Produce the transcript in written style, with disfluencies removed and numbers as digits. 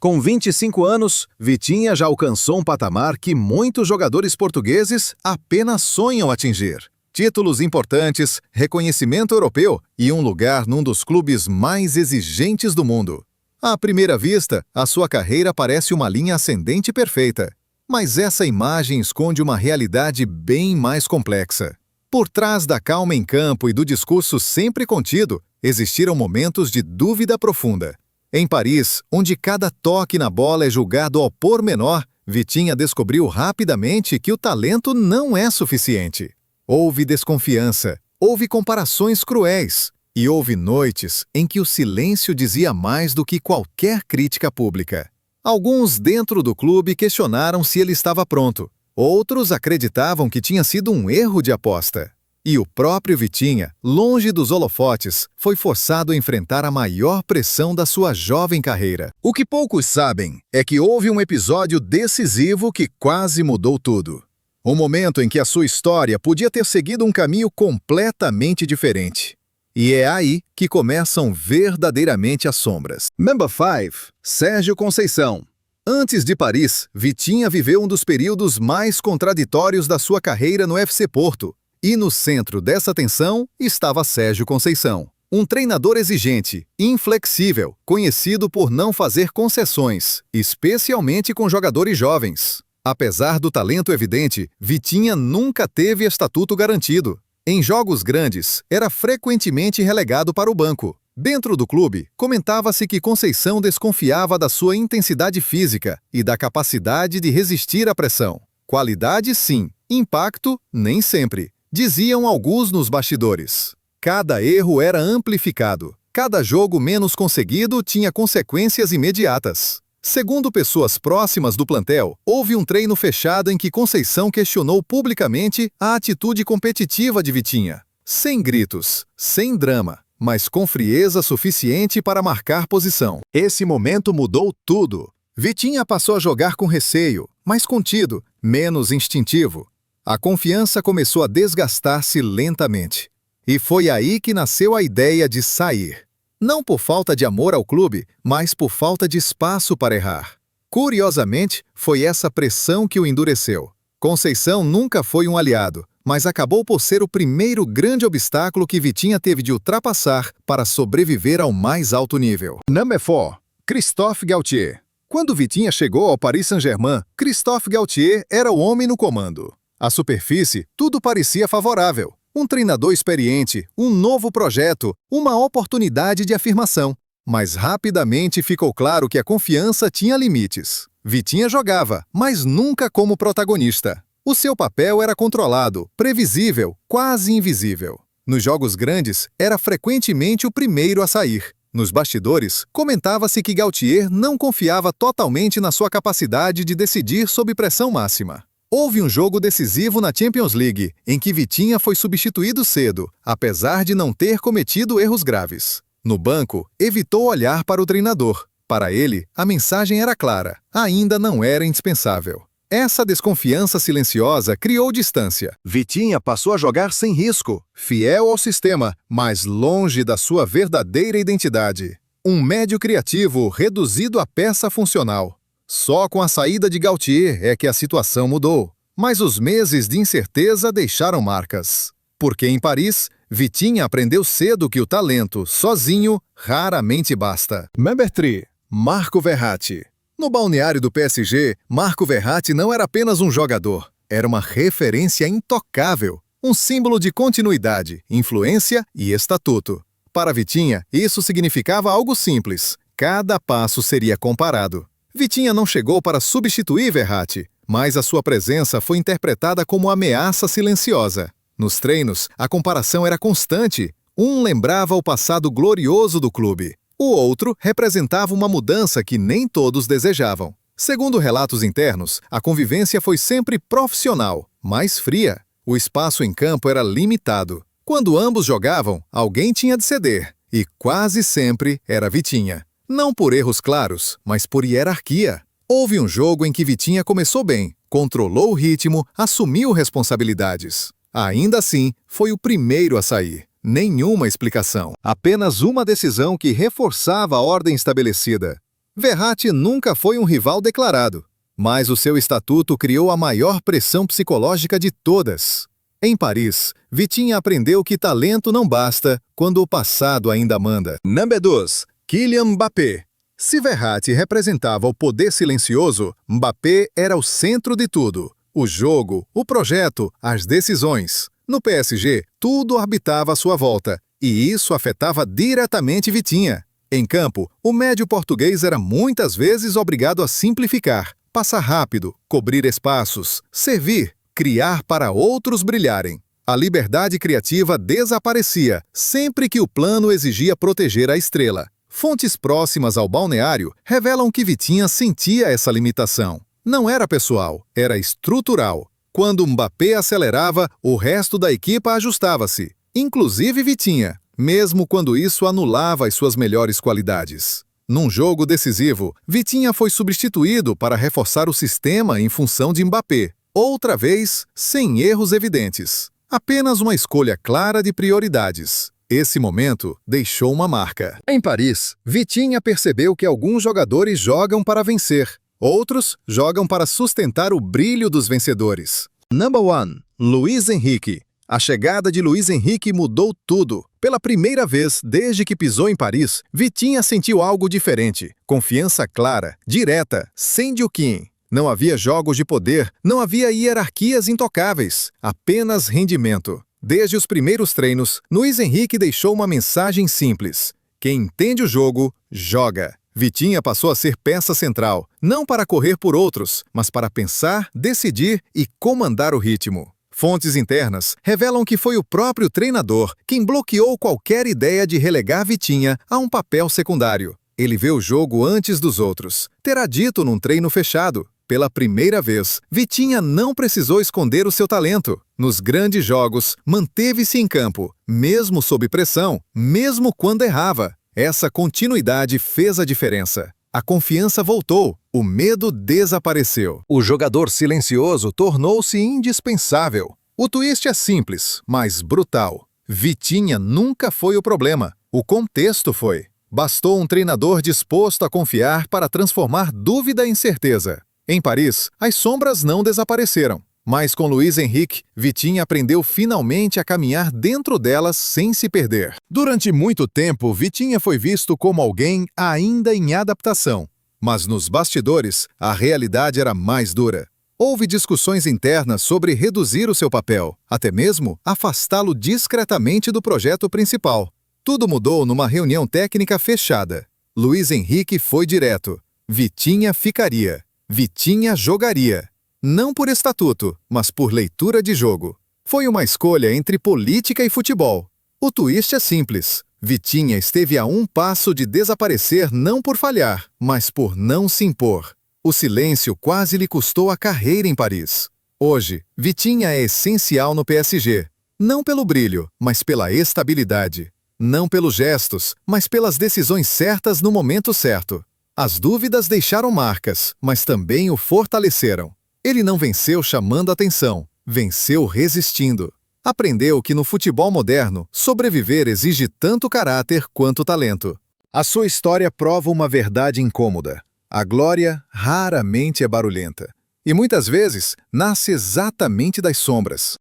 Com 25 anos, Vitinha já alcançou um patamar que muitos jogadores portugueses apenas sonham atingir. Títulos importantes, reconhecimento europeu e um lugar num dos clubes mais exigentes do mundo. À primeira vista, a sua carreira parece uma linha ascendente perfeita. Mas essa imagem esconde uma realidade bem mais complexa. Por trás da calma em campo e do discurso sempre contido, existiram momentos de dúvida profunda. Em Paris, onde cada toque na bola é julgado ao pormenor, Vitinha descobriu rapidamente que o talento não é suficiente. Houve desconfiança, houve comparações cruéis e houve noites em que o silêncio dizia mais do que qualquer crítica pública. Alguns dentro do clube questionaram se ele estava pronto. Outros acreditavam que tinha sido um erro de aposta. E o próprio Vitinha, longe dos holofotes, foi forçado a enfrentar a maior pressão da sua jovem carreira. O que poucos sabem é que houve um episódio decisivo que quase mudou tudo. Um momento em que a sua história podia ter seguido um caminho completamente diferente. E é aí que começam verdadeiramente as sombras. Number 5. Sérgio Conceição. Antes de Paris, Vitinha viveu um dos períodos mais contraditórios da sua carreira no FC Porto. E no centro dessa tensão estava Sérgio Conceição. Um treinador exigente, inflexível, conhecido por não fazer concessões, especialmente com jogadores jovens. Apesar do talento evidente, Vitinha nunca teve estatuto garantido. Em jogos grandes, era frequentemente relegado para o banco. Dentro do clube, comentava-se que Conceição desconfiava da sua intensidade física e da capacidade de resistir à pressão. Qualidade, sim. Impacto, nem sempre. Diziam alguns nos bastidores. Cada erro era amplificado. Cada jogo menos conseguido tinha consequências imediatas. Segundo pessoas próximas do plantel, houve um treino fechado em que Conceição questionou publicamente a atitude competitiva de Vitinha. Sem gritos, sem drama, mas com frieza suficiente para marcar posição. Esse momento mudou tudo. Vitinha passou a jogar com receio, mais contido, menos instintivo. A confiança começou a desgastar-se lentamente. E foi aí que nasceu a ideia de sair. Não por falta de amor ao clube, mas por falta de espaço para errar. Curiosamente, foi essa pressão que o endureceu. Conceição nunca foi um aliado, mas acabou por ser o primeiro grande obstáculo que Vitinha teve de ultrapassar para sobreviver ao mais alto nível. Number 4. Christophe Galtier. Quando Vitinha chegou ao Paris Saint-Germain, Christophe Galtier era o homem no comando. À superfície, tudo parecia favorável. Um treinador experiente, um novo projeto, uma oportunidade de afirmação. Mas rapidamente ficou claro que a confiança tinha limites. Vitinha jogava, mas nunca como protagonista. O seu papel era controlado, previsível, quase invisível. Nos jogos grandes, era frequentemente o primeiro a sair. Nos bastidores, comentava-se que Galtier não confiava totalmente na sua capacidade de decidir sob pressão máxima. Houve um jogo decisivo na Champions League, em que Vitinha foi substituído cedo, apesar de não ter cometido erros graves. No banco, evitou olhar para o treinador. Para ele, a mensagem era clara: ainda não era indispensável. Essa desconfiança silenciosa criou distância. Vitinha passou a jogar sem risco, fiel ao sistema, mas longe da sua verdadeira identidade. Um médio criativo reduzido a peça funcional. Só com a saída de Galtier é que a situação mudou. Mas os meses de incerteza deixaram marcas. Porque em Paris, Vitinha aprendeu cedo que o talento, sozinho, raramente basta. Number 3. Marco Verratti. No balneário do PSG, Marco Verratti não era apenas um jogador. Era uma referência intocável. Um símbolo de continuidade, influência e estatuto. Para Vitinha, isso significava algo simples. Cada passo seria comparado. Vitinha não chegou para substituir Verratti, mas a sua presença foi interpretada como ameaça silenciosa. Nos treinos, a comparação era constante. Um lembrava o passado glorioso do clube. O outro representava uma mudança que nem todos desejavam. Segundo relatos internos, a convivência foi sempre profissional, mas fria. O espaço em campo era limitado. Quando ambos jogavam, alguém tinha de ceder. E quase sempre era Vitinha. Não por erros claros, mas por hierarquia. Houve um jogo em que Vitinha começou bem, controlou o ritmo, assumiu responsabilidades. Ainda assim, foi o primeiro a sair. Nenhuma explicação. Apenas uma decisão que reforçava a ordem estabelecida. Verratti nunca foi um rival declarado, mas o seu estatuto criou a maior pressão psicológica de todas. Em Paris, Vitinha aprendeu que talento não basta quando o passado ainda manda. Número 2. Kylian Mbappé. Se Verratti representava o poder silencioso, Mbappé era o centro de tudo. O jogo, o projeto, as decisões. No PSG, tudo orbitava à sua volta, e isso afetava diretamente Vitinha. Em campo, o médio português era muitas vezes obrigado a simplificar, passar rápido, cobrir espaços, servir, criar para outros brilharem. A liberdade criativa desaparecia sempre que o plano exigia proteger a estrela. Fontes próximas ao balneário revelam que Vitinha sentia essa limitação. Não era pessoal, era estrutural. Quando Mbappé acelerava, o resto da equipa ajustava-se, inclusive Vitinha, mesmo quando isso anulava as suas melhores qualidades. Num jogo decisivo, Vitinha foi substituído para reforçar o sistema em função de Mbappé. Outra vez, sem erros evidentes. Apenas uma escolha clara de prioridades. Esse momento deixou uma marca. Em Paris, Vitinha percebeu que alguns jogadores jogam para vencer. Outros jogam para sustentar o brilho dos vencedores. Number 1. Luiz Henrique. A chegada de Luiz Henrique mudou tudo. Pela primeira vez desde que pisou em Paris, Vitinha sentiu algo diferente. Confiança clara, direta, sem Dioquim. Não havia jogos de poder, não havia hierarquias intocáveis, apenas rendimento. Desde os primeiros treinos, Luiz Henrique deixou uma mensagem simples. Quem entende o jogo, joga. Vitinha passou a ser peça central, não para correr por outros, mas para pensar, decidir e comandar o ritmo. Fontes internas revelam que foi o próprio treinador quem bloqueou qualquer ideia de relegar Vitinha a um papel secundário. Ele vê o jogo antes dos outros. Terá dito num treino fechado. Pela primeira vez, Vitinha não precisou esconder o seu talento. Nos grandes jogos, manteve-se em campo, mesmo sob pressão, mesmo quando errava. Essa continuidade fez a diferença. A confiança voltou, o medo desapareceu. O jogador silencioso tornou-se indispensável. O twist é simples, mas brutal. Vitinha nunca foi o problema, o contexto foi. Bastou um treinador disposto a confiar para transformar dúvida em certeza. Em Paris, as sombras não desapareceram. Mas com Luiz Henrique, Vitinha aprendeu finalmente a caminhar dentro delas sem se perder. Durante muito tempo, Vitinha foi visto como alguém ainda em adaptação. Mas nos bastidores, a realidade era mais dura. Houve discussões internas sobre reduzir o seu papel, até mesmo afastá-lo discretamente do projeto principal. Tudo mudou numa reunião técnica fechada. Luiz Henrique foi direto. Vitinha ficaria. Vitinha jogaria. Não por estatuto, mas por leitura de jogo. Foi uma escolha entre política e futebol. O twist é simples. Vitinha esteve a um passo de desaparecer não por falhar, mas por não se impor. O silêncio quase lhe custou a carreira em Paris. Hoje, Vitinha é essencial no PSG. Não pelo brilho, mas pela estabilidade. Não pelos gestos, mas pelas decisões certas no momento certo. As dúvidas deixaram marcas, mas também o fortaleceram. Ele não venceu chamando atenção, venceu resistindo. Aprendeu que no futebol moderno, sobreviver exige tanto caráter quanto talento. A sua história prova uma verdade incômoda. A glória raramente é barulhenta. E muitas vezes nasce exatamente das sombras.